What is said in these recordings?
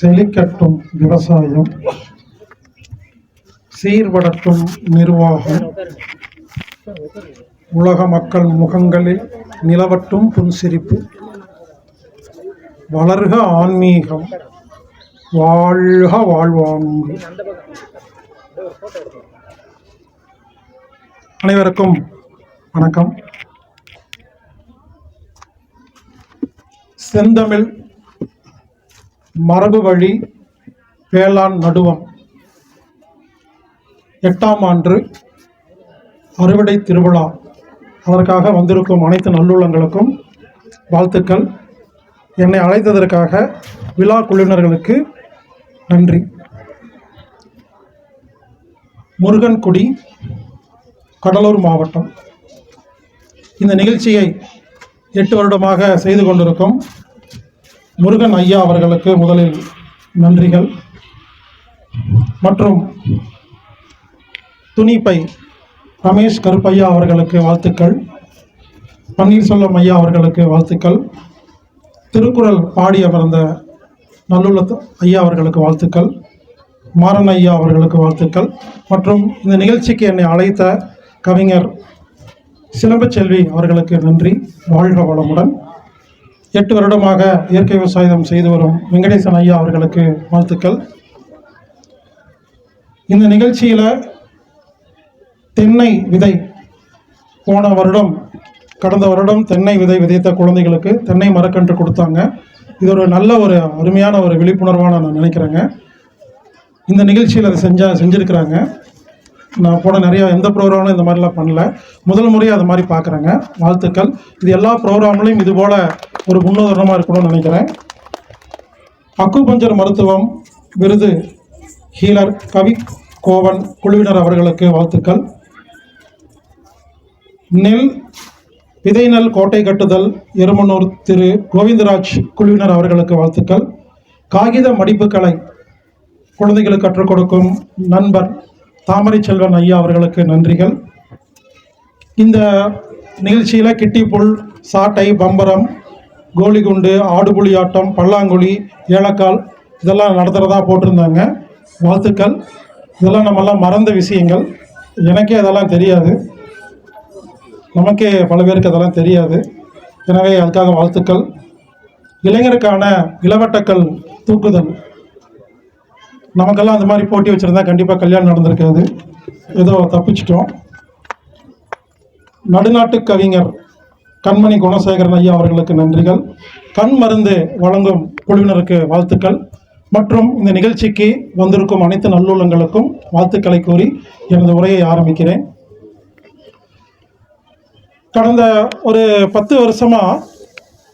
செழிக்கட்டும் விவசாயம், சீர்படட்டும் நிர்வாகம், உலக மக்கள் முகங்களில் நிலவட்டும் புன்சிரிப்பு, வளர்க ஆன்மீகம், வாழ்க வாழ்வாங்கு. அனைவருக்கும் வணக்கம். செந்தமிழ் மரபு வழி வேளாண் நடுவம் 8ஆம் ஆண்டு அறுவடை திருவிழா, அதற்காக வந்திருக்கும் அனைத்து நல்லுள்ளங்களுக்கும் வாழ்த்துக்கள். என்னை அழைத்ததற்காக விழா குழுவினர்களுக்கு நன்றி. முருகன்குடி, கடலூர் மாவட்டம். இந்த நிகழ்ச்சியை 8 வருடமாக செய்து கொண்டிருக்கும் முருகன் ஐயா அவர்களுக்கு முதலில் நன்றிகள். மற்றும் துணிப்பை ரமேஷ் கருப்பையா அவர்களுக்கு வாழ்த்துக்கள். பன்னீர்செல்வம் ஐயா அவர்களுக்கு வாழ்த்துக்கள். திருக்குறள் பாடி அமர்ந்த நல்லுள்ள ஐயா அவர்களுக்கு வாழ்த்துக்கள். மாறன் ஐயா அவர்களுக்கு வாழ்த்துக்கள். மற்றும் இந்த நிகழ்ச்சிக்கு என்னை அழைத்த கவிஞர் சிலம்பச்செல்வி அவர்களுக்கு நன்றி. வாழ்க வளமுடன். 8 வருடமாக இயற்கை விவசாயம் செய்து வரும் வெங்கடேசன் ஐயா அவர்களுக்கு வாழ்த்துக்கள். இந்த நிகழ்ச்சியில் தென்னை விதை கடந்த வருடம் தென்னை விதை விதைத்த குழந்தைகளுக்கு தென்னை மரக்கன்று கொடுத்தாங்க. இது ஒரு நல்ல அருமையான விழிப்புணர்வாக நான் நினைக்கிறேங்க. இந்த நிகழ்ச்சியில் அதை செஞ்சுருக்கிறாங்க. நான் போன நிறையா எந்த ப்ரோக்ராமும் இந்த மாதிரிலாம் பண்ணல, முதல் முறையாக அது மாதிரி பார்க்குறேங்க. வாழ்த்துக்கள். இது எல்லா ப்ரோக்ராம்லையும் இது போல் ஒரு முன்னுதாரணமாக இருக்கணும்னு நினைக்கிறேன். அக்குபஞ்சர் மருத்துவம் விருது ஹீலர் கவி கோவன் குழுவினர் அவர்களுக்கு வாழ்த்துக்கள். விதை நெல் கோட்டை கட்டுதல் எருமனூர் திரு கோவிந்தராஜ் குழுவினர் அவர்களுக்கு வாழ்த்துக்கள். காகித மடிப்புக்கலை குழந்தைகளுக்கு கற்றுக் கொடுக்கும் நண்பர் தாமரை செல்வன் ஐயா அவர்களுக்கு நன்றிகள். இந்த நிகழ்ச்சியில் கிட்டிப்புல், சாட்டை, பம்பரம், கோலிகுண்டு, ஆடுபுலி ஆட்டம், பல்லாங்குழி, ஏலக்கால் இதெல்லாம் நடத்துகிறதா போட்டிருந்தாங்க. வாழ்த்துக்கள். இதெல்லாம் நம்மெல்லாம் மறந்த விஷயங்கள். எனக்கே அதெல்லாம் தெரியாது, நமக்கே பல பேருக்கு அதெல்லாம் தெரியாது. எனவே அதுக்காக வாழ்த்துக்கள். இளைஞருக்கான இளவட்டக்கல் தூக்குதல், நமக்கெல்லாம் அந்த மாதிரி போட்டி வச்சுருந்தா கண்டிப்பாக கல்யாணம் நடந்திருக்காது, ஏதோ தப்பிச்சிட்டோம். நடுநாட்டு கவிஞர் கண்மணி குணசேகரன் ஐயா அவர்களுக்கு நன்றிகள். கண் மருந்து வழங்கும் குழுவினருக்கு வாழ்த்துக்கள். மற்றும் இந்த நிகழ்ச்சிக்கு வந்திருக்கும் அனைத்து நல்லுள்ளங்களுக்கும் வாழ்த்துக்களை கூறி எனது உரையை ஆரம்பிக்கிறேன். கடந்த ஒரு 10 வருஷமாக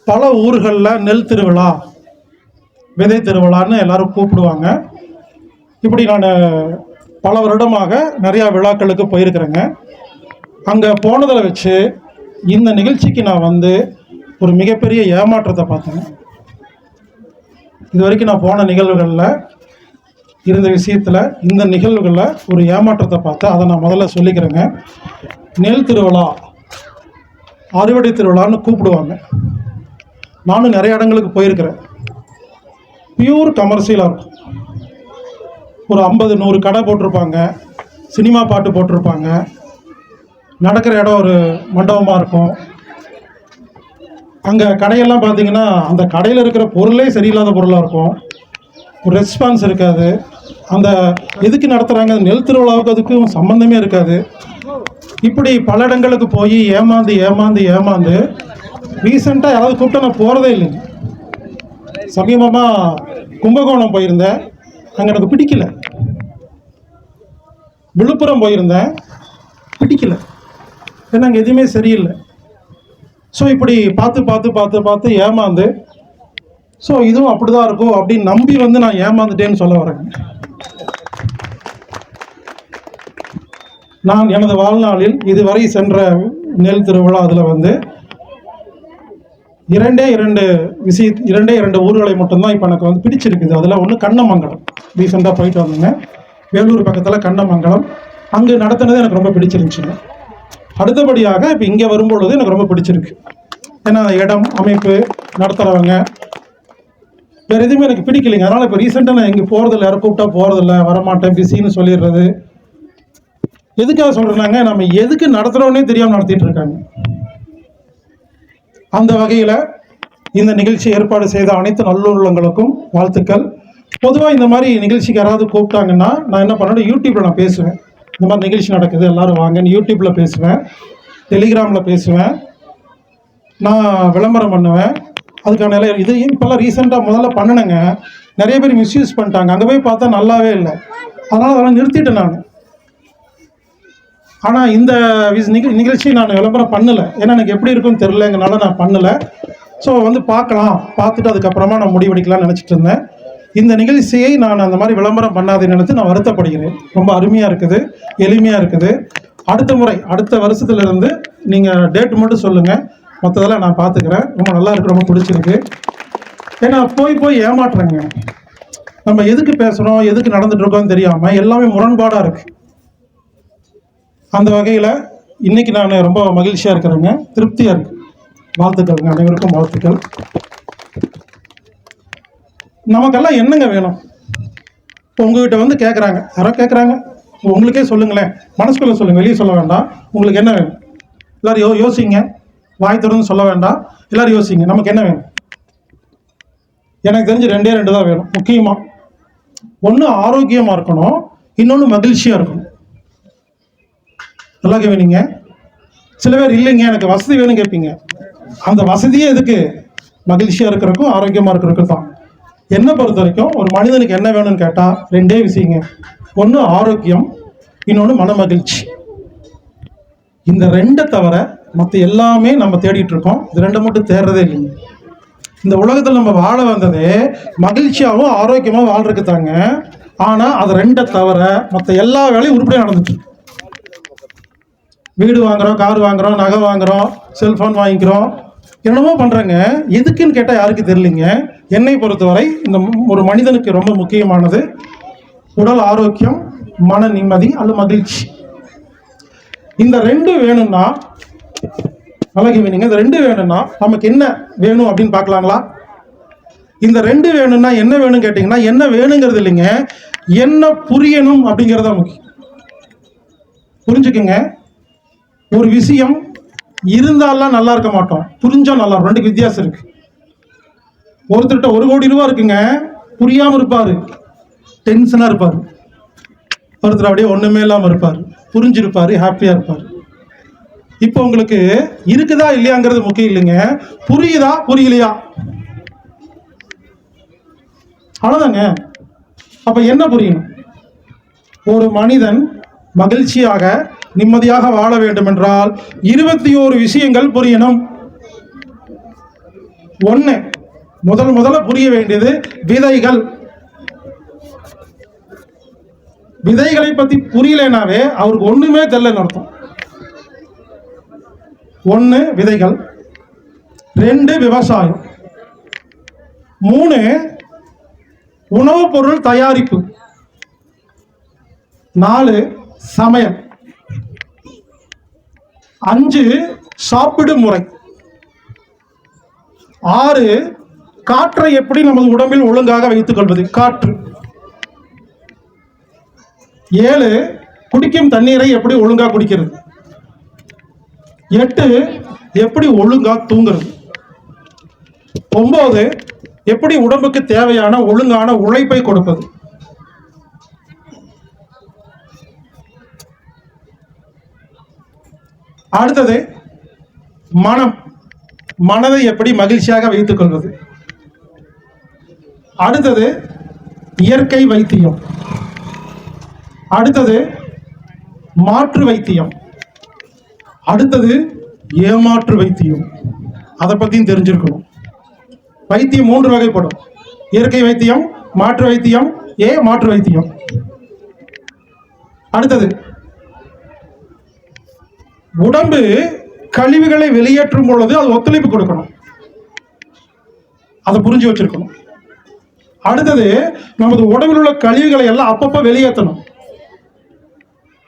பல ஊர்களில் நெல் திருவிழா, விதை திருவிழான்னு எல்லாரும் கூப்பிடுவாங்க. இப்படி நான் பல வருடமாக நிறையா விழாக்களுக்கு போயிருக்கிறேங்க. அங்கே போனதில் வச்சு இந்த நிகழ்ச்சிக்கு நான் வந்து ஒரு மிகப்பெரிய ஏமாற்றத்தை பார்த்தேன். இது வரைக்கும் நான் போன நிகழ்வுகளில் இருந்த விஷயத்தில் இந்த நிகழ்வுகளில் ஒரு ஏமாற்றத்தை பார்த்தேன். அதை நான் முதல்ல சொல்லிக்கிறேங்க. நெல் திருவிழா, அறுவடை திருவிழான்னு கூப்பிடுவாங்க. நானும் நிறைய இடங்களுக்கு போயிருக்கிறேன். பியூர் கமர்ஷியலாக இருக்கும். ஒரு 50-100 கடை போட்டிருப்பாங்க, சினிமா பாட்டு போட்டிருப்பாங்க, நடக்கிற இடம் ஒரு மண்டபமாக இருக்கும். அங்கே கடையெல்லாம் பார்த்தீங்கன்னா அந்த கடையில் இருக்கிற பொருளே சரியில்லாத பொருளாக இருக்கும். ஒரு ரெஸ்பான்ஸ் இருக்காது. அந்த எதுக்கு நடத்துகிறாங்க, நெல் திருவிழாவுக்கு அதுக்கும் சம்மந்தமே இருக்காது. இப்படி பல இடங்களுக்கு போய் ஏமாந்து ரீசெண்டாக யாராவது கூப்பிட்டா நான் போகிறதே இல்லைங்க. சமீபமாக கும்பகோணம் போயிருந்தேன், அங்கே எனக்கு பிடிக்கல. விழுப்புரம் போயிருந்தேன், பிடிக்கல. ஏன்னா அங்கே எதுவுமே சரியில்லை. ஸோ இப்படி பார்த்து ஏமாந்து, ஸோ இதுவும் அப்படி தான் இருக்கும் அப்படின்னு நம்பி வந்து நான் ஏமாந்துட்டேன்னு சொல்ல வரேங்க. நான் எனது வாழ்நாளில் இதுவரை சென்ற நெல் திருவிழா அதில் வந்து 2 ஊர்களை மட்டும்தான் இப்போ எனக்கு வந்து பிடிச்சிருக்குது. அதில் ஒன்று கண்ணமங்கலம், ரீசெண்டாக போயிட்டு வந்தேங்க. வேலூர் பக்கத்தில் கண்ணமங்கலம், அங்கே நடத்தினது எனக்கு ரொம்ப பிடிச்சிருந்துச்சுங்க. அடுத்தபடியாக இப்போ இங்கே வரும்பொழுது எனக்கு ரொம்ப பிடிச்சிருக்கு. ஏன்னா இடம், அமைப்பு, நடத்துகிறவங்க வேறு எதுவுமே எனக்கு பிடிக்கலைங்க. அதனால் இப்போ ரீசெண்டாக நான் எங்கே போகிறதில்ல, யாரும் கூப்பிட்டா போகிறதில்ல, வரமாட்டேன், பிஸின்னு சொல்லிடுறது. எதுக்காக சொல்கிறேன்னாங்க, நம்ம எதுக்கு நடத்துகிறோன்னே தெரியாமல் நடத்திட்டு இருக்காங்க. அந்த வகையில் இந்த நிகழ்ச்சி ஏற்பாடு செய்த அனைத்து நல்லுள்ளங்களுக்கும் வாழ்த்துக்கள். பொதுவாக இந்த மாதிரி நிகழ்ச்சிக்கு யாராவது கூப்பிட்டாங்கன்னா நான் என்ன பண்ணேன், யூடியூப்பில் நான் பேசுவேன். இந்த மாதிரி நிகழ்ச்சி நடக்குது, எல்லோரும் வாங்கன்னு யூடியூப்பில் பேசுவேன், டெலிகிராமில் பேசுவேன், நான் விளம்பரம் பண்ணுவேன். அதுக்கான இது இப்போல்லாம் ரீசெண்டாக முதல்ல பண்ணினேங்க. நிறைய பேர் மிஸ்யூஸ் பண்ணிட்டாங்க. அங்கே போய் பார்த்தா நல்லாவே இல்லை. அதனால் அதெல்லாம் நிறுத்திட்டேன் நான். ஆனால் இந்த நிகழ்ச்சி நான் விளம்பரம் பண்ணலை. ஏன்னா எனக்கு எப்படி இருக்குன்னு தெரிலங்கனால நான் பண்ணலை. ஸோ வந்து பார்க்கலாம், பார்த்துட்டு அதுக்கப்புறமா நான் முடிவெடுக்கலாம்னு நினச்சிட்டு இருந்தேன். இந்த நிகழ்ச்சியை நான் அந்த மாதிரி விளம்பரம் பண்ணாதேன்னு நினைத்து நான் வருத்தப்படுகிறேன். ரொம்ப அருமையாக இருக்குது, எளிமையாக இருக்குது. அடுத்த முறை அடுத்த வருஷத்துலேருந்து நீங்கள் டேட் மட்டும் சொல்லுங்கள், மற்றதெல்லாம் நான் பார்த்துக்கிறேன். ரொம்ப நல்லா இருக்கு, ரொம்ப பிடிச்சிருக்கு. ஏன்னா போய் ஏமாற்றுறேங்க. நம்ம எதுக்கு பேசுகிறோம், எதுக்கு நடந்துகிட்ருக்கோன்னு தெரியாமல் எல்லாமே முரண்பாடாக இருக்குது. அந்த வகையில் இன்றைக்கி நான் ரொம்ப மகிழ்ச்சியாக இருக்கிறேங்க, திருப்தியாக இருக்குது. வாழ்த்துக்கள்ங்க, அனைவருக்கும் வாழ்த்துக்கள். நமக்கெல்லாம் என்னங்க வேணும்? உங்ககிட்ட வந்து கேட்குறாங்க, யாரோ கேட்குறாங்க, உங்களுக்கே சொல்லுங்களேன், மனசுக்குள்ளே சொல்லுங்கள், வெளியே சொல்ல வேண்டாம். உங்களுக்கு என்ன வேணும்? எல்லோரும் யோசிங்க, வாய் திறந்து சொல்ல வேண்டாம். எல்லோரும் யோசிங்க, நமக்கு என்ன வேணும்? எனக்கு தெரிஞ்சு ரெண்டு தான் வேணும் முக்கியமாக. ஒன்று ஆரோக்கியமாக இருக்கணும், இன்னொன்று மகிழ்ச்சியாக இருக்கணும். நல்லா கேவீங்க. சில பேர் இல்லைங்க எனக்கு வசதி வேணும் கேட்பீங்க. அந்த வசதியே எதுக்கு? மகிழ்ச்சியாக இருக்கிறதுக்கும் ஆரோக்கியமாக இருக்கிறதுக்கும் தான். என்னை பொறுத்த வரைக்கும் ஒரு மனிதனுக்கு என்ன வேணும்னு கேட்டால் ரெண்டே விஷயங்க. ஒன்று ஆரோக்கியம், இன்னொன்று மன மகிழ்ச்சி. இந்த ரெண்டை தவிர மற்ற எல்லாமே நம்ம தேடிட்டு இருக்கோம். இது ரெண்டை மட்டும் தேடுறதே இல்லைங்க. இந்த உலகத்தில் நம்ம வாழ வந்ததே மகிழ்ச்சியாகவும் ஆரோக்கியமாக வாழ்றதுக்கு தாங்க. ஆனால் அது ரெண்டை தவிர மற்ற எல்லா வேலையும் உருப்படியாக நடந்துட்டு. வீடு வாங்குகிறோம், கார் வாங்குகிறோம், நகை வாங்குகிறோம், செல்ஃபோன் வாங்கிக்கிறோம், என்னமோ பண்ணுறாங்க. எதுக்குன்னு கேட்டால் யாருக்கு தெரியலிங்க. என்னை பொறுத்தவரை இந்த ஒரு மனிதனுக்கு ரொம்ப முக்கியமானது உடல் ஆரோக்கியம், மன நிம்மதி அல்லது மகிழ்ச்சி. இந்த ரெண்டு வேணும்னா அழகி வேணுங்க. இந்த ரெண்டு வேணும்னா நமக்கு என்ன வேணும் அப்படின்னு பார்க்கலாங்களா? இந்த ரெண்டு வேணும்னா என்ன வேணும் கேட்டிங்கன்னா, என்ன வேணுங்கிறது இல்லைங்க, என்ன புரியணும் அப்படிங்கிறதா முக்கியம். புரிஞ்சுக்குங்க. ஒரு விஷயம் இருந்தாலாம் நல்லா இருக்க மாட்டோம், புரிஞ்சா நல்லா இருக்கும். ரெண்டுக்கு வித்தியாசம் இருக்கு. ஒருத்தர்கிட்ட 1 கோடி ரூபா இருக்குங்க, புரியாம இருப்பாரு, டென்ஷனா இருப்பாரு. ஒருத்தர் அப்படியே ஒண்ணுமே இல்லாம இருப்பாரு, புரிஞ்சிருப்பாரு, ஹாப்பியா இருப்பாரு. இப்போ உங்களுக்கு இருக்குதா இல்லையாங்கிறது முக்கியம் இல்லைங்க, புரியுதா புரியலையா, அவ்வளவுதாங்க. அப்ப என்ன புரியணும்? ஒரு மனிதன் மகிழ்ச்சியாக நிம்மதியாக வாழ வேண்டும் என்றால் 21 விஷயங்கள் புரியணும். ஒண்ணு, முதல்ல புரிய வேண்டியது விதைகள். விதைகளை பத்தி புரியலனாவே அவருக்கு ஒண்ணுமே தெரியலன்னு அர்த்தம். 1 விதைகள், 2 விவசாயம், 3 உணவுப் பொருள் தயாரிப்பு, 4 சமையல், 5 சாப்பிடும் முறை, 6 காற்றை எப்படி நமது உடம்பில் ஒழுங்காக வைத்துக் கொள்வது, காற்று, 7 குடிக்கும் தண்ணீரை எப்படி ஒழுங்கா குடிக்கிறது, 8 எப்படி ஒழுங்கா தூங்குறது, 9 எப்படி உடம்புக்கு தேவையான ஒழுங்கான உழைப்பை கொடுப்பது, அடுத்தது மனதை எப்படி மகிழ்ச்சியாக வைத்துக் கொள்வது, அடுத்தது இயற்கை வைத்தியம், அடுத்தது மாற்று வைத்தியம், அடுத்தது ஏமாற்று வைத்தியம். அதை பத்தியும் தெரிஞ்சிருக்கணும். வைத்தியம் 3 வகைப்படும்: இயற்கை வைத்தியம், மாற்று வைத்தியம், மாற்று வைத்தியம். அடுத்தது உடம்பு கழிவுகளை வெளியேற்றும் பொழுது அது ஒத்துழைப்பு கொடுக்கணும், அதை புரிஞ்சு வச்சிருக்கணும். அடுத்தது நமது உடம்பில் உள்ள கழிவுகளை எல்லாம் அப்பப்ப வெளியேற்றணும்.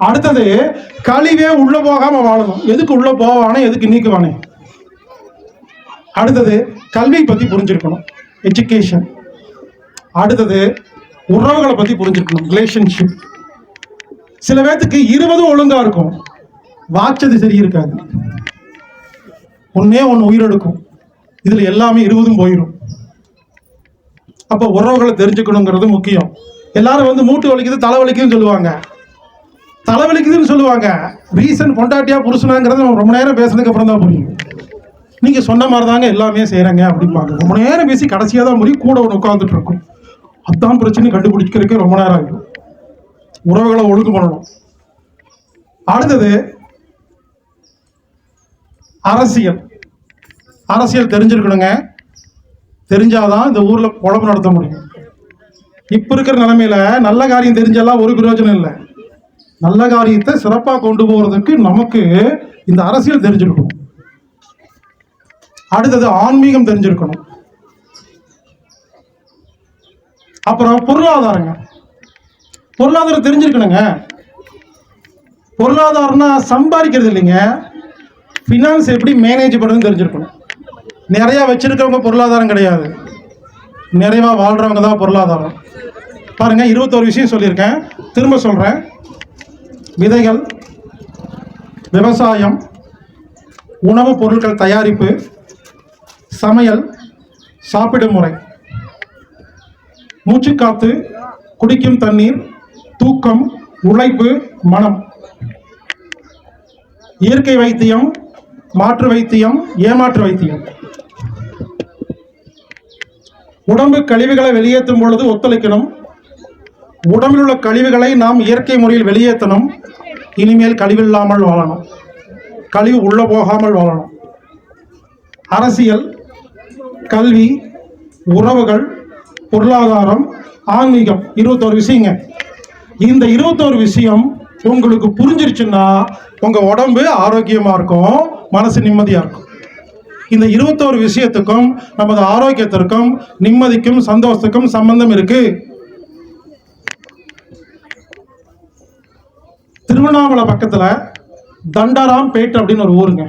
அடுத்தது கழிவே உள்ள போகாம வாழணும். எதுக்கு உள்ள போவானே, எதுக்கு நீக்குவானே. அடுத்தது கல்வி பத்தி புரிஞ்சிருக்கணும், எஜுகேஷன். அடுத்தது உறவுகளை பத்தி புரிஞ்சுக்கணும், ரிலேஷன்ஷிப். சில பேர்த்துக்கு 20 ஒழுங்கா இருக்கும், வாட்சது சரி இருக்காது. ஒன்னே ஒன்று உயிரெடுக்கும், இதுல எல்லாமே 20 போயிடும். அப்ப உறவுகளை தெரிஞ்சுக்கணுங்கிறது முக்கியம். எல்லாரும் வந்து மூட்டு வலிக்குது தலை வலிக்குதுன்னு சொல்லுவாங்க, தலைவலிக்குதுன்னு சொல்லுவாங்க. ரீசன் பொண்டாட்டியா புருஷனாங்கிறது நம்ம ரொம்ப நேரம் பேசுனதுக்கு அப்புறம் தான் புரியும். நீங்க சொன்ன மாதிரி தாங்க எல்லாமே செய்யறாங்க அப்படிம்பாங்க. ரொம்ப நேரம் பேசி கடைசியா தான் முடியும், கூட ஒன்று உட்காந்துட்டு இருக்கும். அதான் பிரச்சனை கண்டுபிடிக்கிறதுக்கு ரொம்ப நேரம் ஆகும். உறவுகளை ஒழுங்கு பண்ணணும். அடுத்தது அரசியல். அரசியல் தெரிஞ்சிருக்கணுங்க. தெரிஞ்சாதான் இந்த ஊர்ல குழம்பு நடத்த முடியும். இப்ப இருக்கிற நிலைமையில நல்ல காரியம் தெரிஞ்சாலாம் ஒரு பிரயோஜனம் இல்லை. நல்ல காரியத்தை சிறப்பா கொண்டு போறதுக்கு நமக்கு இந்த அரசியல் தெரிஞ்சிருக்கணும். அடுத்தது ஆன்மீகம் தெரிஞ்சிருக்கணும். அப்புறம் பொருளாதாரங்க. பொருளாதாரம் தெரிஞ்சிருக்கணுங்க. பொருளாதாரம்னா சம்பாதிக்கிறது இல்லைங்க, ஃபினான்ஸ் எப்படி மேனேஜ் பண்ணுறதுன்னு தெரிஞ்சிருக்கணும். நிறையா வச்சிருக்கிறவங்க பொருளாதாரம் கிடையாது, நிறைவா வாழ்றவங்க தான் பொருளாதாரம். பாருங்க, 21 விஷயம் சொல்லியிருக்கேன், திரும்ப சொல்றேன். விதைகள், விவசாயம், உணவுப் பொருட்கள் தயாரிப்பு, சமையல், சாப்பிடும் முறை, மூச்சுக்காத்து, குடிக்கும் தண்ணீர், தூக்கம், உழைப்பு, மனம், இயற்கை வைத்தியம், மாற்று வைத்தியம், ஏமாற்று வைத்தியம். உடம்பு கழிவுகளை வெளியேற்றும் பொழுது ஒத்துழைக்கணும். உடம்பில் உள்ள கழிவுகளை நாம் இயற்கை முறையில் வெளியேற்றணும். இனிமேல் கழிவில்லாமல் வாழணும், கழிவு உள்ள போகாமல் வாழணும். அரசியல், கல்வி, உறவுகள், பொருளாதாரம், ஆன்மீகம், 21 விஷயங்க. இந்த 21 விஷயம் உங்களுக்கு புரிஞ்சிருச்சுன்னா உங்க உடம்பு ஆரோக்கியமா இருக்கும், மனசு நிம்மதியா இருக்கும். இந்த 21 விஷயத்துக்கும் நமது ஆரோக்கியத்திற்கும் நிம்மதிக்கும் சந்தோஷத்துக்கும் சம்பந்தம் இருக்கு. திருவண்ணாமலை பக்கத்துல தண்டராம்பேட் அப்படின்னு ஒரு ஊருங்க.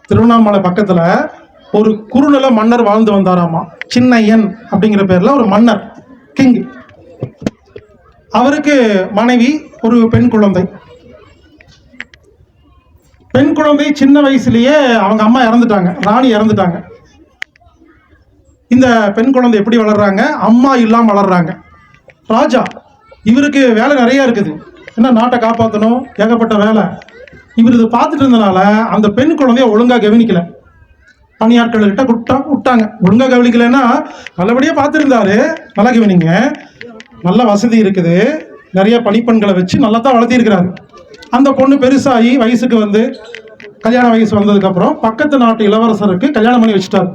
திருவண்ணாமலை பக்கத்துல ஒரு குறுநில மன்னர் வாழ்ந்து வந்தாராமா. சின்னையன் அப்படிங்கிற பேர்ல ஒரு மன்னர், கிங். அவருக்கு மனைவி, ஒரு பெண் குழந்தை. பெண் குழந்தை சின்ன வயசுலயே அவங்க அம்மா இறந்துட்டாங்க, ராணி இறந்துட்டாங்க. இந்த பெண் குழந்தை எப்படி வளர்றாங்க? அம்மா இல்லாம வளர்றாங்க. ராஜா இவருக்கு வேலை நிறைய இருக்குது, என்ன நாட்டை காப்பாற்றணும், ஏகப்பட்ட வேலை. இவர் இதை பார்த்துட்டு இருந்தனால அந்த பெண் குழந்தைய ஒழுங்கா கவனிக்கல. பணியாட்கள் கிட்ட விட்டாங்க. ஒழுங்கா கவனிக்கலன்னா, நல்லபடியா பார்த்துருந்தாரு, நல்லா கவனிங்க, நல்ல வசதி இருக்குது, நிறைய பணிப்பெண்களை வச்சு நல்லா தான் வளர்த்திருக்கிறாரு. அந்த பொண்ணு பெருசாகி வயசுக்கு வந்து கல்யாண வயசு வந்ததுக்கு அப்புறம் பக்கத்து நாட்டு இளவரசருக்கு கல்யாணம் பண்ணி வச்சுட்டார்.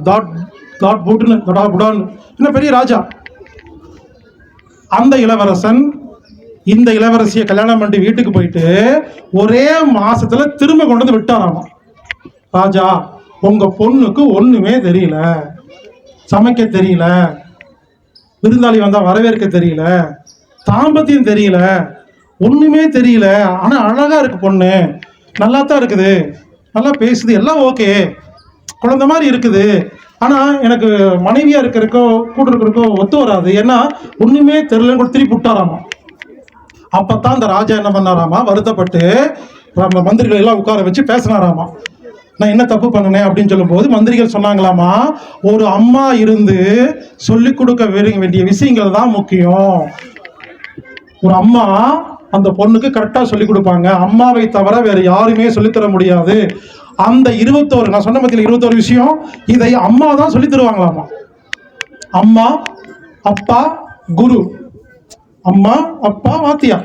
தாட் பூட்டுன்னு, தொடா புடான்னு, இன்னும் பெரிய ராஜா. அந்த இளவரசன் இந்த இளவரசியை கல்யாணம் பண்ணிட்டு வீட்டுக்கு போயிட்டு ஒரே மாசத்துல திரும்ப கொண்டு வந்து விட்டாராமா. ராஜா, உங்க பொண்ணுக்கு ஒண்ணுமே தெரியல, சமைக்க தெரியல, விருந்தாளி வந்தா வரவேற்க தெரியல, தாம்பத்தியம் தெரியல, ஒண்ணுமே தெரியல. ஆனா அழகா இருக்கு பொண்ணு, நல்லா தான் இருக்குது, நல்லா பேசுது, எல்லாம் ஓகே, குழந்தை மாதிரி இருக்குது. ஆனா எனக்கு மனைவியா இருக்கிறக்கோ கூட இருக்கிறக்கோ ஒத்து வராது, ஏன்னா ஒண்ணுமே தெரியலன்னு கூட திருப்பி விட்டாராமா. அப்பத்தான் அந்த ராஜா என்ன பண்ணாராமா, வருத்தப்பட்டு மந்திரிகள் எல்லாம் உட்கார வச்சு பேசினாராமா. நான் என்ன தப்பு பண்ணினேன் அப்படின்னு சொல்லும் போது மந்திரிகள் சொன்னாங்களாமா, ஒரு அம்மா இருந்து சொல்லிக் கொடுக்க வேண்டிய விஷயங்கள் தான் முக்கியம். ஒரு அம்மா அந்த பொண்ணுக்கு கரெக்டா சொல்லிக் கொடுப்பாங்க, அம்மாவை தவிர வேற யாருமே சொல்லித்தர முடியாது. அந்த 21 நான் சொன்ன மத்தியில் 21 விஷயம், இதை அம்மா தான் சொல்லி தருவாங்களாமா. அம்மா, அப்பா, குரு. அம்மா, அப்பா, வாத்தியா,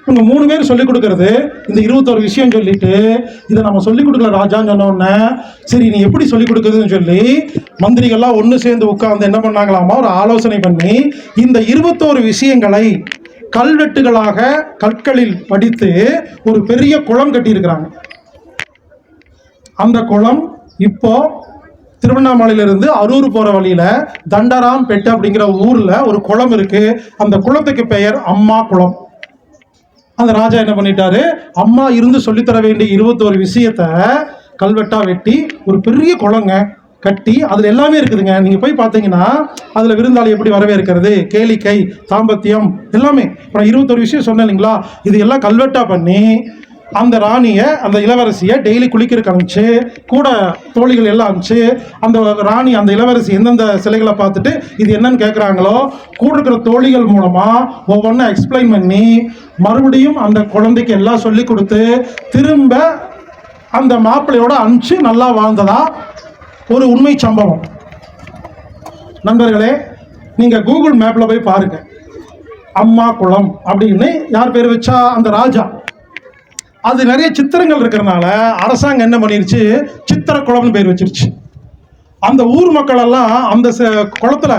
இவங்க 3 பேர் சொல்லிக் கொடுக்கறது இந்த 21 விஷயம் சொல்லிட்டு, இதை நம்ம சொல்லிக் கொடுக்கல ராஜான்னு சொன்ன உடனே, சரி நீ எப்படி சொல்லிக் கொடுக்குறதுன்னு சொல்லி மந்திரிகள்லாம் ஒன்று சேர்ந்து உட்கார்ந்து என்ன பண்ணாங்களாமா, ஒரு ஆலோசனை பண்ணி இந்த 21 விஷயங்களை கல்வெட்டுகளாக கற்களில் படித்து ஒரு பெரிய குளம் கட்டியிருக்கிறாங்க. அந்த குளம் இப்போ திருவண்ணாமலையிலிருந்து அரூர் போற வழியில தண்டராம்பேட் அப்படிங்கிற ஊர்ல ஒரு குளம் இருக்கு. அந்த குளத்துக்கு பெயர் அம்மா குளம். அந்த ராஜா என்ன பண்ணிட்டாரு, அம்மா இருந்து சொல்லித்தர வேண்டிய 21 விஷயத்த கல்வெட்டா வெட்டி ஒரு பெரிய குளங்க, கட்டி அதில் எல்லாமே இருக்குதுங்க. நீங்கள் போய் பார்த்தீங்கன்னா அதில் விருந்தாளி எப்படி வரவேற்கிறது, கேளிக்கை, தாம்பத்தியம் எல்லாமே. அப்புறம் 21 விஷயம் சொன்னேன் இல்லைங்களா, இது எல்லாம் கல்வெட்டாக பண்ணி அந்த ராணியை, அந்த இளவரசியை டெய்லி குளிக்கிறதுக்கு அனுப்பிச்சு, கூட தோழிகள் எல்லாம் அனுப்பிச்சு, அந்த ராணி, அந்த இளவரசி எந்தெந்த சிலைகளை பார்த்துட்டு இது என்னன்னு கேட்குறாங்களோ கூட இருக்கிற தோழிகள் மூலமாக ஒவ்வொன்றா எக்ஸ்பிளைன் பண்ணி மறுபடியும் அந்த குழந்தைக்கு எல்லாம் சொல்லி கொடுத்து திரும்ப அந்த மாப்பிள்ளையோட அனுப்பிச்சு நல்லா வாழ்ந்ததா ஒரு உண்மை சம்பவம். நண்பர்களே, நீங்கள் கூகுள் மேப்பில் போய் பாருங்கள், அம்மா குளம் அப்படின்னு யார் பேர் வச்சா, அந்த ராஜா. அது நிறைய சித்திரங்கள் இருக்கிறனால அரசாங்கம் என்ன பண்ணிருச்சு, சித்திர குளம்னு பேர் வச்சிருச்சு. அந்த ஊர் மக்கள் எல்லாம் அந்த குளத்துல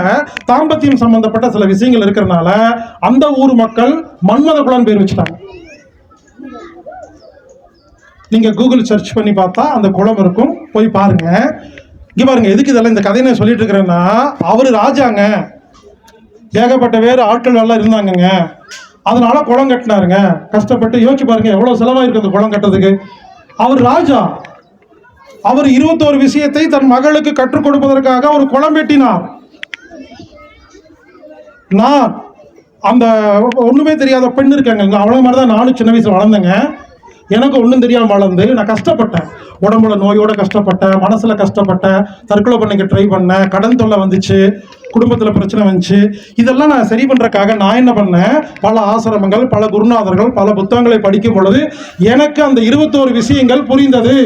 தாம்பத்தியம் சம்பந்தப்பட்ட சில விஷயங்கள் இருக்கிறனால அந்த ஊர் மக்கள் மன்மத குளம் பேர் வச்சுட்டாங்க. நீங்க கூகுள் சர்ச் பண்ணி பார்த்தா அந்த குளம் இருக்கும், போய் பாருங்க. இங்க பாருங்க, எதுக்கு இதெல்லாம் இந்த கதையை நான் சொல்லிட்டு இருக்கிறேன்னா, அவரு ராஜாங்க, ஏகப்பட்ட வேறு ஆட்கள் எல்லாம் இருந்தாங்கங்க, அதனால குளம் கட்டினாருங்க. கஷ்டப்பட்டு யோசிச்சு பாருங்க எவ்வளவு செலவாயிருக்கு அந்த குளம் கட்டுறதுக்கு. அவர் ராஜா, அவர் 21 விஷயத்தை தன் மகளுக்கு கற்றுக் கொடுப்பதற்காக ஒரு குளம் வெட்டினார். நான் அந்த ஒண்ணுமே தெரியாத பெண் இருக்காங்க, அவ்வளவு மாதிரிதான் நானும் சின்ன வயசுல வளர்ந்தேங்க. எனக்கு ஒன்றும் தெரியாம வளர்ந்து நான் கஷ்டப்பட்டேன், உடம்புல நோயோட கஷ்டப்பட்டேன், மனசுல கஷ்டப்பட்டேன், தற்கொலை பண்ணிக்க ட்ரை பண்ணேன், கடன் தொல்லை வந்துச்சு, குடும்பத்தில் பிரச்சனை வந்துச்சு. இதெல்லாம் நான் சரி பண்ணுறக்காக நான் என்ன பண்ணேன், பல ஆசிரமங்கள், பல குருநாதர்கள், பல புத்தகங்களை படிக்கும் பொழுது எனக்கு அந்த 21 விஷயங்கள் புரிந்தது.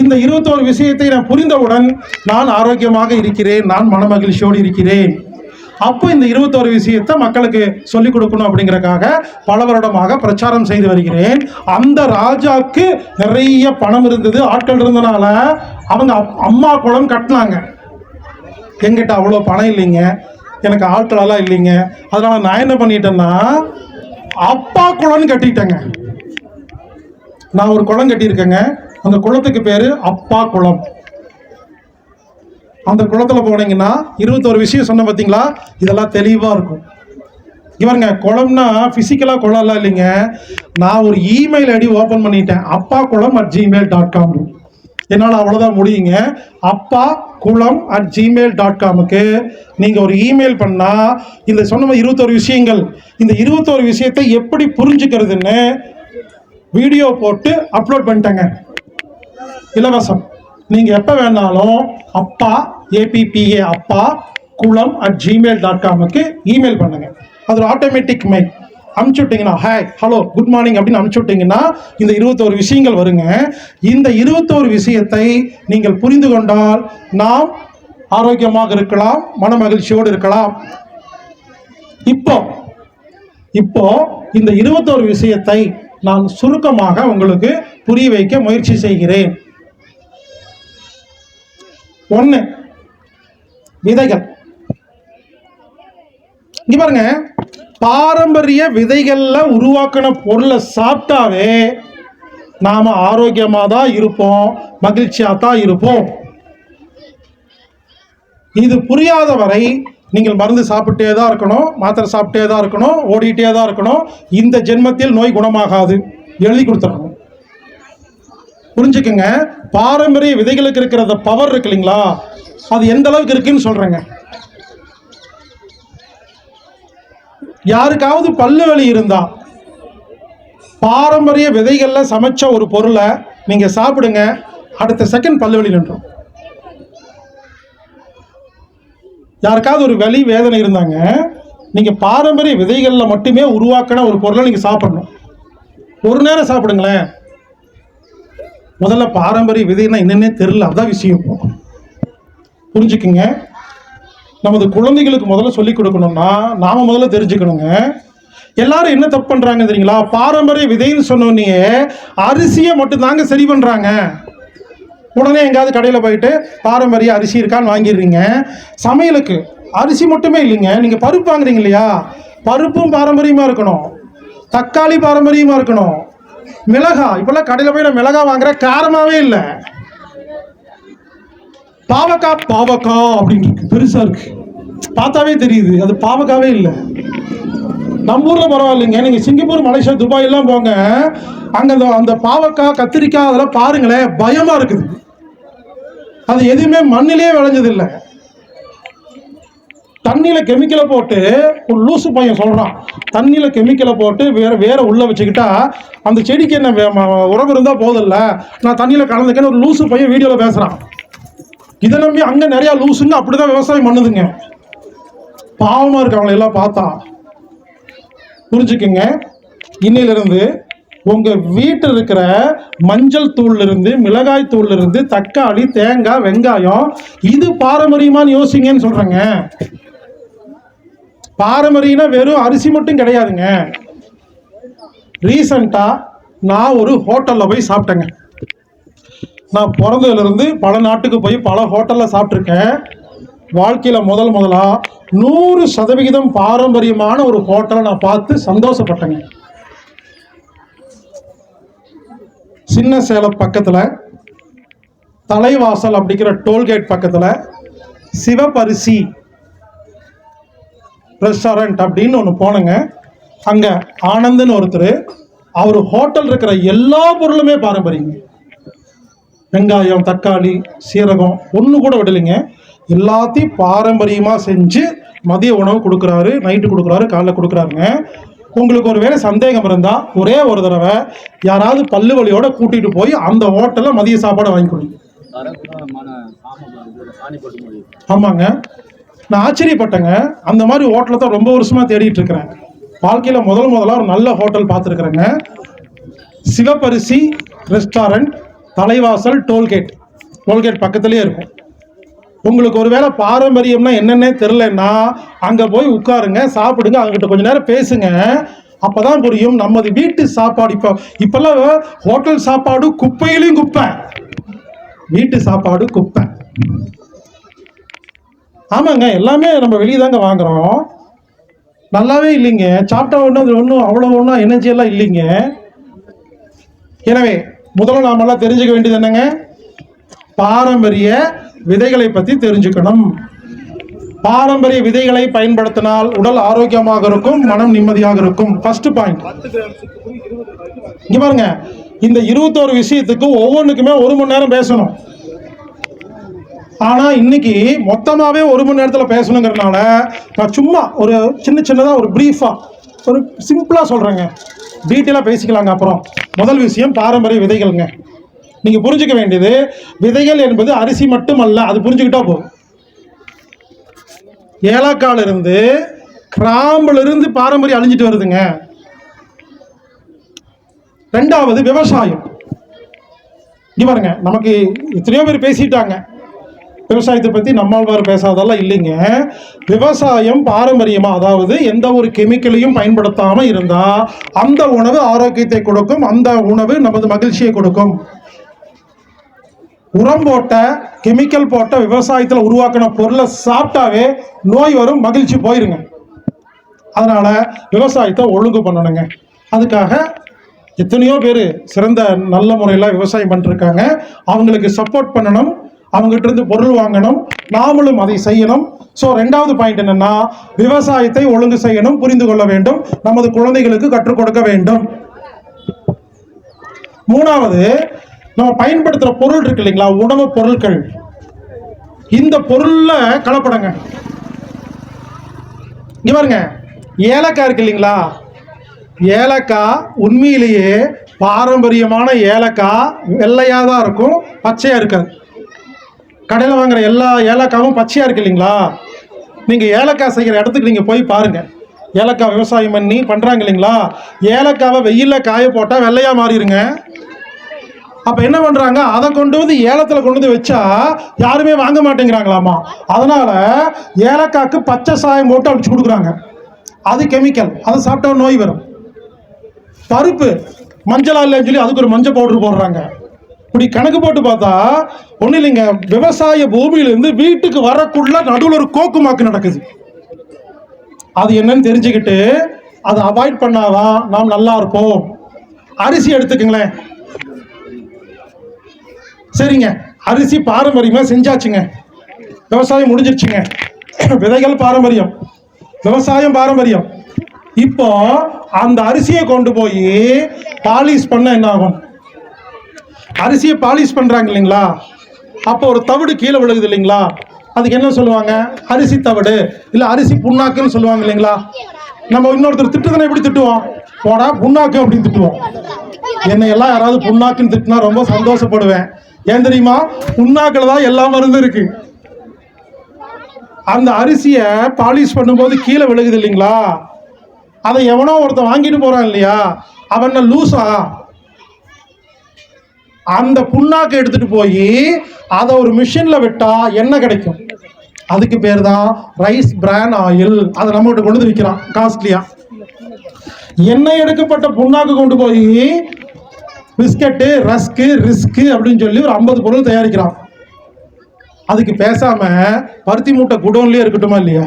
இந்த 21 விஷயத்தை நான் புரிந்தவுடன் நான் ஆரோக்கியமாக இருக்கிறேன், நான் மனமகிழ்ச்சியோடு இருக்கிறேன். அப்போ இந்த 21 விஷயத்தை மக்களுக்கு சொல்லிக் கொடுக்கணும் அப்படிங்கிறக்காக பல வருடமாக பிரச்சாரம் செய்து வருகிறேன். அந்த ராஜாவுக்கு நிறைய பணம் இருந்தது, ஆட்கள் இருந்தனால அவங்க அம்மா குளம் கட்டினாங்க. எங்கிட்ட அவ்வளோ பணம் இல்லைங்க, எனக்கு ஆட்களெல்லாம் இல்லைங்க, அதனால் நான் என்ன பண்ணிட்டேன்னா அப்பா குளம்னு கட்டிட்டேங்க. நான் ஒரு குளம் கட்டியிருக்கேங்க, அந்த குளத்துக்கு பேர் அப்பா குளம். அந்த குளத்தில் போனீங்கன்னா 21 விஷயம் சொன்ன பார்த்தீங்களா, இதெல்லாம் தெளிவாக இருக்கும். இவருங்க குளம்னா ஃபிசிக்கலாக குளம்லாம் இல்லைங்க, நான் ஒரு இமெயில் ஐடி ஓப்பன் பண்ணிட்டேன், appakulam@gmail.com. என்னால் அவ்வளோதான் முடியுங்க. appakulam@gmail.comக்கு நீங்கள் ஒரு இமெயில் பண்ணால் இந்த சொன்ன 21 விஷயங்கள், இந்த 21 விஷயத்தை எப்படி புரிஞ்சுக்கிறதுன்னு வீடியோ போட்டு அப்லோட் பண்ணிட்டேங்க, இலவசம். நீங்கள் எப்போ வேணாலும் appakulam@gmail.comக்கு இமெயில் பண்ணுங்கள். அது ஒரு ஆட்டோமேட்டிக் மெயில் அனுப்பிச்சு விட்டிங்கன்னா, ஹாய் ஹலோ குட் மார்னிங் அப்படின்னு அனுப்பிச்சு விட்டிங்கன்னா இந்த 21 விஷயங்கள் வருங்க. இந்த 21 விஷயத்தை நீங்கள் புரிந்து கொண்டால் நாம் ஆரோக்கியமாக இருக்கலாம், மன மகிழ்ச்சியோடு இருக்கலாம். இப்போ இந்த 21 விஷயத்தை நான் சுருக்கமாக உங்களுக்கு புரிய வைக்க முயற்சி செய்கிறேன். 1, விதைகள். இங்க பாருங்க, பாரம்பரிய விதைகள்ல உருவாக்கின பொருளை சாப்பிட்டாவே நாம ஆரோக்கியமா தான் இருப்போம், மகிழ்ச்சியா தான் இருப்போம். இது புரியாத வரை நீங்கள் மருந்து சாப்பிட்டே தான் இருக்கணும், மாத்திரை சாப்பிட்டே தான் இருக்கணும், ஓடிட்டே தான் இருக்கணும். இந்த ஜென்மத்தில் நோய் குணமாகாது, எழுதி கொடுத்துடணும். புரிஞ்சுக்குங்க, பாரம்பரிய விதைகளுக்கு இருக்கிற பவர் இருக்கு இல்லைங்களா, அது எந்த அளவுக்கு இருக்குன்னு சொல்றேங்க. யாருக்காவது பல்லு வலி இருந்தா பாரம்பரிய விதைகள்ல சமைச்ச ஒரு பொருளை நீங்க சாப்பிடுங்க, அடுத்த செகண்ட் பல்லு வலி நின்றும். யாருக்காவது ஒரு வலி வேதனை இருந்தாங்க, நீங்க பாரம்பரிய விதைகள்ல மட்டுமே உருவாக்கின ஒரு பொருளை நீங்க சாப்பிடணும். ஒரு நேரம் சாப்பிடுங்களேன். முதல்ல பாரம்பரிய விதைன்னா என்னன்னே தெரியல, அதான் விஷயம். புரிஞ்சுக்குங்க. நமது குழந்தைகளுக்கு முதல்ல சொல்லிக் கொடுக்கணும்னா நாம முதல்ல தெரிஞ்சுக்கணுங்க. எல்லாரும் என்ன தப்பு பண்றாங்க தெரியுங்களா, பாரம்பரிய விதைன்னு சொன்னோன்னே அரிசியை மட்டும் தாங்க சரி பண்றாங்க. உடனே எங்காவது கடையில் போயிட்டு பாரம்பரிய அரிசி இருக்கான்னு வாங்கிடுறீங்க. சமையலுக்கு அரிசி மட்டுமே இல்லைங்க, நீங்கள் பருப்பு வாங்குறீங்க இல்லையா, பருப்பும் பாரம்பரியமாக இருக்கணும், தக்காளி பாரம்பரியமாக இருக்கணும், மிளகாய். இப்போல்லாம் கடையில் போய் நான் மிளகாய் வாங்குற காரமாகவே இல்லை. பாவக்காய் அப்படின்னு பெருசாக இருக்கு, பார்த்தாவே தெரியுது அது பாவக்காவே இல்லை. நம்ம ஊரில் பரவாயில்லைங்க, நீங்கள் சிங்கப்பூர், மலேசியா, துபாய் எல்லாம் போங்க, அங்கே அந்த பாவக்காய், கத்திரிக்காய் அதெல்லாம் பாருங்களேன், பயமாக இருக்குது. அது எதுவுமே மண்ணிலே விளைஞ்சது இல்லை. தண்ணியில கெமிக்கலை போட்டு ஒரு லூசு பையன் சொல்றான், தண்ணியில கெமிக்கலை போட்டு வேற உள்ள வச்சுக்கிட்டா அந்த செடிக்கு என்ன உரம் இருந்தா போதில்ல, நான் தண்ணியில கலந்துக்கன்னு ஒரு லூசு பையன் வீடியோல பேசுறான். இதை நம்பி அங்க நிறைய லூசுங்க அப்படிதான் விவசாயம் பண்ணுதுங்க. பாவமா இருக்கு அவங்களை எல்லாம் பார்த்தா. புரிஞ்சுக்குங்க, இன்னையிலிருந்து உங்க வீட்டில் இருக்கிற மஞ்சள் தூள்ல இருந்து, மிளகாய் தூள்ல இருந்து, தக்காளி, தேங்காய், வெங்காயம், இது பாரம்பரியமானு யோசிங்கன்னு சொல்றேங்க. பாரம்பரியம்னா வெறும் அரிசி மட்டும் கிடையாதுங்க. ரீசண்டா நான் ஒரு ஹோட்டல்ல போய் சாப்பிட்டேங்க. நான் பிறந்ததுல இருந்து பல நாட்டுக்கு போய் பல ஹோட்டல்ல சாப்பிட்ருக்கேன். வாழ்க்கையில முதலா 100% பாரம்பரியமான ஒரு ஹோட்டலை நான் பார்த்து சந்தோஷப்பட்டேங்க. சின்ன சேலம் பக்கத்துல தலைவாசல் அப்படிங்கிற டோல்கேட் பக்கத்துல சிவபரிசி ரெஸ்டாரண்ட் அப்படின்னு ஒன்று போனேங்க. அங்கே ஆனந்தன் ஒருத்தர், அவர் ஹோட்டல் இருக்கிற எல்லா பொருளுமே பாரம்பரியம். வெங்காயம், தக்காளி, சீரகம் ஒன்று கூட விடலைங்க. எல்லாத்தையும் பாரம்பரியமாக செஞ்சு மதிய உணவு கொடுக்குறாரு, நைட்டு கொடுக்குறாரு, காலைல கொடுக்குறாருங்க. உங்களுக்கு ஒரு வேளை சந்தேகம் இருந்தால் ஒரே ஒரு தடவை யாராவது பல்லு வலியோட கூட்டிகிட்டு போய் அந்த ஹோட்டலில் மதிய சாப்பாடு வாங்கி கொடுங்க. ஆமாங்க, நான் ஆச்சரியப்பட்டேங்க. அந்த மாதிரி ஹோட்டலை தான் ரொம்ப வருஷமா தேடிட்டு இருக்கிறேன். வாழ்க்கையில் முதலா ஒரு நல்ல ஹோட்டல் பார்த்துருக்குறேங்க. சிவபரிசி ரெஸ்டாரண்ட், தலைவாசல், டோல்கேட் பக்கத்துலேயே இருக்கும். உங்களுக்கு ஒருவேளை பாரம்பரியம்னா என்னன்னே தெரிலன்னா அங்கே போய் உட்காருங்க, சாப்பிடுங்க, அவங்ககிட்ட கொஞ்ச நேரம் பேசுங்க. அப்போதான் புரியும் நமது வீட்டு சாப்பாடு. இப்பெல்லாம் ஹோட்டல் சாப்பாடு குப்பையிலையும் குப்பை, வீட்டு சாப்பாடு குப்பை. ஆமாங்க, எல்லாமே நம்ம வெளியே தாங்க வாங்குறோம். நல்லாவே இல்லைங்க. சாப்பிட்டா ஒன்றும் அவ்வளோ ஒன்றும் எனர்ஜியெல்லாம் இல்லைங்க. எனவே முதல்ல நாமெல்லாம் தெரிஞ்சுக்க வேண்டியது என்னங்க, பாரம்பரிய விதைகளை பற்றி தெரிஞ்சுக்கணும். பாரம்பரிய விதைகளை பயன்படுத்தினால் உடல் ஆரோக்கியமாக இருக்கும், மனம் நிம்மதியாக இருக்கும். First point. இங்க பாருங்க, இந்த 21 விஷயத்துக்கு ஒவ்வொன்றுக்குமே 1 மணி நேரம் பேசணும். ஆனால் இன்னைக்கு மொத்தமாகவே 1 மணி நேரத்தில் பேசணுங்கிறதுனால நான் சும்மா ஒரு சின்னதாக ஒரு ப்ரீஃபாக ஒரு சிம்பிளாக சொல்கிறேங்க. டீட்டெயிலாக பேசிக்கலாங்க. அப்புறம் முதல் விஷயம் பாரம்பரிய விதைகள்ங்க. நீங்கள் புரிஞ்சுக்க வேண்டியது, விதைகள் என்பது அரிசி மட்டும் அல்ல, அது புரிஞ்சுக்கிட்டா போதும். ஏலக்காயில இருந்து, கிராம்புல இருந்து பாரம்பரியம் அழிஞ்சிட்டு வருதுங்க. ரெண்டாவது விவசாயம். இங்க பாருங்க, நமக்கு எத்தனையோ பேர் பேசிட்டாங்க விவசாயத்தை பற்றி. நம்மாழ்வார் பேசாதெல்லாம் இல்லைங்க. விவசாயம் பாரம்பரியமா, அதாவது எந்த ஒரு கெமிக்கலையும் பயன்படுத்தாம இருந்தா அந்த உணவு ஆரோக்கியத்தை கொடுக்கும், அந்த உணவு நமது மகிழ்ச்சியை கொடுக்கும். உரம் போட்ட, கெமிக்கல் போட்ட விவசாயத்தில் உருவாக்கின பொருளை சாப்பிட்டாவே நோய் வரும், மகிழ்ச்சி போயிருங்க. அதனால விவசாயத்தை ஒழுங்கு பண்ணணுங்க. அதுக்காக எத்தனையோ பேர் சிறந்த நல்ல முறையில் விவசாயம் பண்ணிருக்காங்க. அவங்களுக்கு சப்போர்ட் பண்ணணும், அவங்ககிட்ட இருந்து பொருள் வாங்கணும், நாமளும் அதை செய்யணும். ஸோ 2வது பாயிண்ட் என்னன்னா, விவசாயத்தை ஒழுங்கு செய்யணும், புரிந்து கொள்ள வேண்டும், நமது குழந்தைகளுக்கு கற்றுக் கொடுக்க வேண்டும். 3வது, நம்ம பயன்படுத்துற பொருள் இருக்கு இல்லைங்களா, உணவு பொருட்கள், இந்த பொருள்ல கலப்படங்க. இங்க பாருங்க, ஏலக்காய் இருக்கு இல்லைங்களா, ஏலக்காய் உண்மையிலேயே பாரம்பரியமான ஏலக்காய் வெள்ளையா தான் இருக்கும், பச்சையா இருக்காது. கடையில் வாங்குற எல்லா ஏலக்காவும் பச்சையா இருக்கு இல்லைங்களா. நீங்க ஏலக்காய் செய்கிற இடத்துக்கு நீங்க போய் பாருங்க. ஏலக்காய் விவசாயம் பண்ணி பண்றாங்க இல்லைங்களா, ஏலக்காவை வெயில்ல காய போட்டா வெள்ளையா மாறிடுங்க. அப்ப என்ன பண்றாங்க, அதை கொண்டு வந்து ஏலத்துல கொண்டு வந்து வச்சா யாருமே வாங்க மாட்டேங்கிறாங்களாமா. அதனால ஏலக்காய்க்கு பச்சை சாயம் போட்டு அடிச்சு கொடுக்குறாங்க. அது கெமிக்கல், அதை சாப்பிட்டா நோய் வரும். பருப்பு மஞ்சளா இல்லைன்னு சொல்லி அதுக்கு ஒரு மஞ்சள் பவுடர் போடுறாங்க. இப்படி கணக்கு போட்டு பார்த்தா ஒன்றும் இல்லைங்க, விவசாய பூமியிலிருந்து வீட்டுக்கு வரக்குள்ள நடுவில் ஒரு கோக்குமாக்கு நடக்குது. அது என்னன்னு தெரிஞ்சுக்கிட்டு அதை அவாய்ட் பண்ணாதான் நாம் நல்லா இருப்போம். அரிசி எடுத்துக்கங்களேன். சரிங்க, அரிசி பாரம்பரியமா செஞ்சாச்சுங்க, விவசாயம் முடிஞ்சிருச்சுங்க. விதைகள் பாரம்பரியம், விவசாயம் பாரம்பரியம். இப்போ அந்த அரிசியை கொண்டு போய் பாலிஷ் பண்ண என்ன ஆகும்? அரிசியை பாலிஷ் பண்றாங்க இல்லைங்களா, அப்போ ஒரு தவிடு கீழே விழுகுது இல்லைங்களா, அதுக்கு என்ன சொல்லுவாங்க? அரிசி தவிடு, இல்லை அரிசி புண்ணாக்குன்னு சொல்லுவாங்க இல்லைங்களா. நம்ம இன்னொருத்தர் திட்டுதானே எப்படி திட்டுவோம்? போடா புண்ணாக்கு அப்படின்னு திட்டுவோம். என்னை எல்லாம் யாராவது புண்ணாக்குன்னு திட்டினா ரொம்ப சந்தோஷப்படுவேன். ஏன் தெரியுமா? புண்ணாக்கில் தான் எல்லா மருந்தும் இருக்கு. அந்த அரிசியை பாலிஷ் பண்ணும்போது கீழே விழுகுது இல்லைங்களா, அதை எவனோ ஒருத்தன் வாங்கிட்டு போறான் இல்லையா, அவன் லூசா? அந்த புண்ணாக்கு எடுத்துட்டு போய் அதை ஒரு மிஷின்ல விட்டா என்ன கிடைக்கும்? அதுக்கு பேர் தான் ரைஸ் பிரான் ஆயில். அதை நம்ம கிட்ட கொண்டு வந்து விற்கிறான் காஸ்ட்லியா. எண்ணெய் எடுக்கப்பட்ட புண்ணாக்கு கொண்டு போய் பிஸ்கட்டு, ரஸ்க்கு, ரிஸ்க்கு அப்படின்னு சொல்லி ஒரு 50 பொருள் தயாரிக்கிறான். அதுக்கு பேசாம பருத்தி மூட்டை குடோன்லயே இருக்கட்டுமா இல்லையா?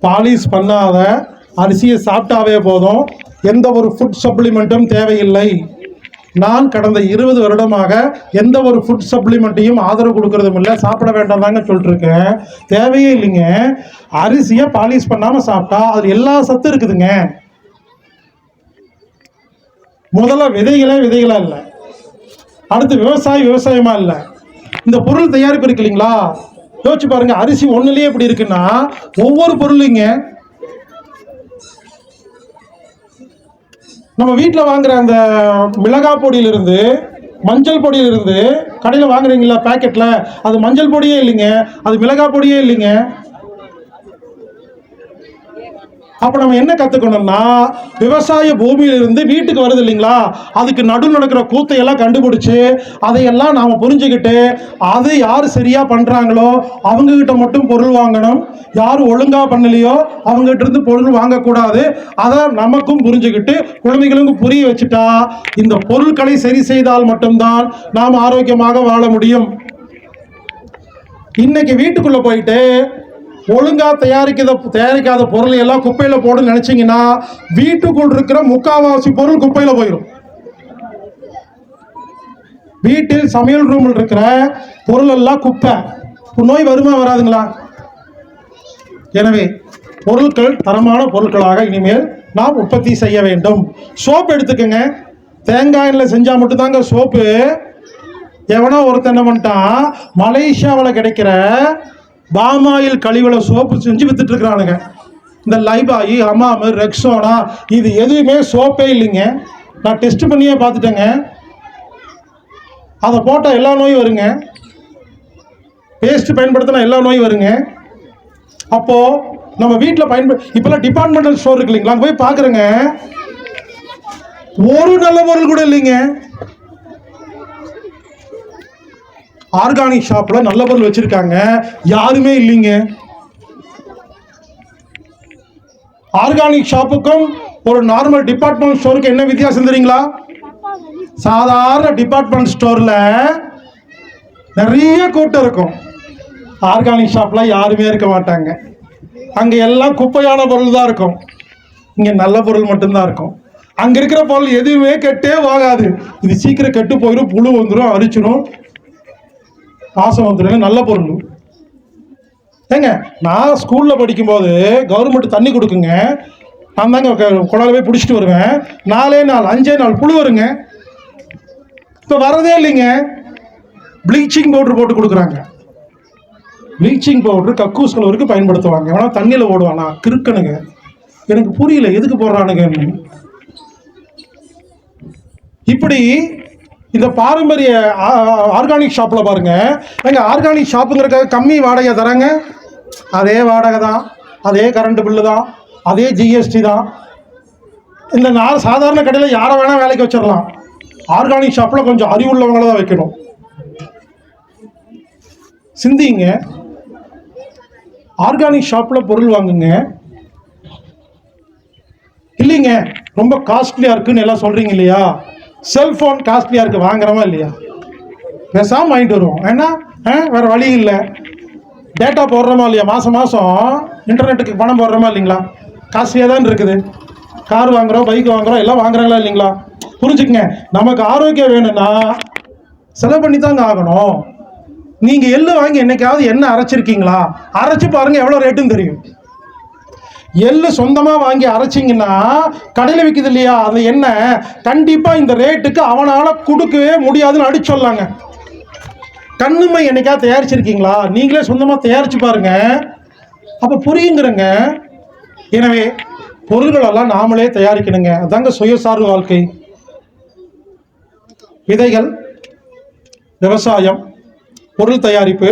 பாலிஷ் பண்ணாத அரிசியை சாப்பிட்டாவே போதும், எந்த ஒரு ஃபுட் சப்ளிமெண்ட்டும் தேவையில்லை. நான் கடந்த 20 வருடமாக எந்த ஒரு ஃபுட் சப்ளிமெண்ட்டையும் ஆதரவு கொடுக்கறதும் இல்லை, சாப்பிட வேண்டாம் தாங்க சொல்லிட்டு இருக்கேன். தேவையே இல்லைங்க. அரிசியை பாலிஷ் பண்ணாமல் சாப்பிட்டா அது எல்லா சத்தும் இருக்குதுங்க. முதல்ல விதைகளா இல்லை, அடுத்து விவசாயமா இல்லை. இந்த பொருள் தயாரிப்பு இருக்கு இல்லைங்களா, யோசிச்சு பாருங்க. அரிசி ஒன்றுலேயே எப்படி இருக்குன்னா, ஒவ்வொரு பொருளுங்க நம்ம வீட்டில் வாங்குற அந்த மிளகாய் பொடியிலிருந்து, மஞ்சள் பொடியிலிருந்து, கடையில் வாங்குறீங்களா பேக்கெட்டில், அது மஞ்சள் பொடியே இல்லைங்க, அது மிளகாய் பொடியே இல்லைங்க. அப்போ நம்ம என்ன கற்றுக்கணும்னா, விவசாய பூமியிலிருந்து வீட்டுக்கு வருது இல்லைங்களா, அதுக்கு நடுவில் நடக்கிற கூத்தையெல்லாம் கண்டுபிடிச்சி அதையெல்லாம் நாம் புரிஞ்சுக்கிட்டு, அது யார் சரியாக பண்ணுறாங்களோ அவங்கக்கிட்ட மட்டும் பொருள் வாங்கணும், யார் ஒழுங்காக பண்ணலையோ அவங்ககிட்ட இருந்து பொருள் வாங்கக்கூடாது. அதை நமக்கும் புரிஞ்சுக்கிட்டு குழந்தைகளுக்கும் புரிய வச்சுட்டா, இந்த பொருட்களை சரி செய்தால் மட்டும்தான் நாம் ஆரோக்கியமாக வாழ முடியும். இன்னைக்கு வீட்டுக்குள்ளே போயிட்டு ஒழுங்கா தயாரிக்காத பொருளை எல்லாம் குப்பையில போடுன்னு நினைச்சீங்கன்னா, வீட்டுக்குள் இருக்கிற முக்காவாசி பொருள் குப்பையில போயிடும். வீட்டில் சமையல் ரூமில் இருக்கிற பொருள் எல்லாம் குப்பை. நோய் வருமா வராதுங்களா? எனவே பொருட்கள் தரமான பொருட்களாக இனிமேல் நாம் உற்பத்தி செய்ய வேண்டும். சோப்பு எடுத்துக்கங்க. தேங்காய் எண்ணெயில் செஞ்சா மட்டும்தாங்க சோப்பு. எவனோ ஒருத்தன் என்ன பண்ணிட்டான், மலேசியாவில் கிடைக்கிற பாமாயில் கழிவுல சோப்பு செஞ்சு வித்துட்டு இருக்கிறானுங்க. இந்த லைபாயி, ஹமாமு, ரெக்ஸோனா இது எதுவுமே சோப்பே இல்லைங்க. நான் டெஸ்ட் பண்ணியே பார்த்துட்டேங்க. அதை போட்டால் எல்லா நோயும் வருங்க. பேஸ்ட் பயன்படுத்தினா எல்லா நோயும் வருங்க. அப்போ நம்ம வீட்டில் இப்பெல்லாம் டிபார்ட்மெண்டல் ஸ்டோர் இருக்கு இல்லைங்களா, போய் பார்க்குறேங்க, ஒரு நல்ல பொருள் கூட இல்லைங்க. ஆர்கானிக் ஷாப்ல நல்ல பொருள் வச்சிருக்காங்க, யாருமே இல்லைங்க. ஆர்கானிக் ஷாப்புக்கும் ஒரு நார்மல் டிபார்ட்மெண்ட் ஸ்டோருக்கு என்ன வித்தியாசம் தெரியுங்களா? சாதாரண டிபார்ட்மெண்ட் ஸ்டோர்ல நிறைய கூட்டம் இருக்கும், ஆர்கானிக் ஷாப்ல யாருமே இருக்க மாட்டாங்க. அங்க எல்லாம் குப்பையான பொருள் தான் இருக்கும், இங்க நல்ல பொருள் மட்டும்தான் இருக்கும். அங்க இருக்கிற பொருள் எதுவுமே கெட்டே போகாது. இது சீக்கிரம் கெட்டு போயிடும், புழு வந்துடும், அரிச்சிடும், பாசம் வந்துடும். நல்ல பொருள் ஏங்க. நான் ஸ்கூலில் படிக்கும்போது கவர்மெண்ட் தண்ணி கொடுக்குங்க, நான் தாங்க குழால போய் பிடிச்சிட்டு வருவேன். 4 நாள் 5 நாள் புழு வருங்க. இப்போ வரதே இல்லைங்க. ப்ளீச்சிங் பவுடர் போட்டு கொடுக்குறாங்க. ப்ளீச்சிங் பவுடர் கக்கூஸ் கலவருக்கு பயன்படுத்துவாங்க. எவனா தண்ணியில் ஓடுவானா? கிறுக்கணுங்க. எனக்கு புரியல எதுக்கு போடுறானுங்க. இப்படி இந்த பாரம்பரிய ஆர்கானிக் ஷாப்பில் பாருங்க, எங்கள் ஆர்கானிக் ஷாப்புங்கிறக்காக கம்மி வாடகை தராங்க. அதே வாடகை தான், அதே கரண்ட் பில்லு தான், அதே ஜிஎஸ்டி தான். இந்த சாதாரண கடையில் யாரை வேணால் வேலைக்கு வச்சிடலாம். ஆர்கானிக் ஷாப்பில் கொஞ்சம் அறிவுள்ளவங்கள தான் வைக்கணும். சிந்திங்க. ஆர்கானிக் ஷாப்பில் பொருள் வாங்குங்க. இல்லைங்க ரொம்ப காஸ்ட்லியாக இருக்குன்னு எல்லாம் சொல்கிறீங்க இல்லையா, செல்ஃபோன் காஸ்ட்லியாக இருக்குது, வாங்குறோமா இல்லையா? பேசாமல் வாங்கிட்டு வருவோம். ஏன்னா வேறு வழி இல்லை. டேட்டா போடுறோமா இல்லையா, மாதம் இன்டர்நெட்டுக்கு பணம் போடுறோமா இல்லைங்களா? காஸ்ட்லியாக தான் இருக்குது. கார் வாங்குகிறோம், பைக் வாங்குகிறோம், எல்லாம் வாங்குறாங்களா இல்லைங்களா? புரிஞ்சுக்குங்க, நமக்கு ஆரோக்கியம் வேணும்னா செலவு பண்ணி தாங்க ஆகணும். நீங்கள் எள்ளு வாங்கி என்னைக்காவது எண்ணெய் அரைச்சிருக்கீங்களா? அரைச்சி பாருங்கள், எவ்வளோ ரேட்டுன்னு தெரியும். எள்ளு சொந்தமாக வாங்கி அரைச்சிங்கன்னா கடையில் விற்கிது இல்லையா அந்த எண்ணெய் கண்டிப்பாக இந்த ரேட்டுக்கு அவனால் கொடுக்கவே முடியாதுன்னு அடிச்சு சொல்லாங்க. கண்ணுமை என்னைக்கா தயாரிச்சிருக்கீங்களா? நீங்களே சொந்தமாக தயாரிச்சு பாருங்க, அப்போ புரியுங்கிறங்க. எனவே பொருள்களெல்லாம் நாமளே தயாரிக்கணுங்க. அதாங்க சுயசார்பு வாழ்க்கை. விதைகள், விவசாயம், பொருள் தயாரிப்பு,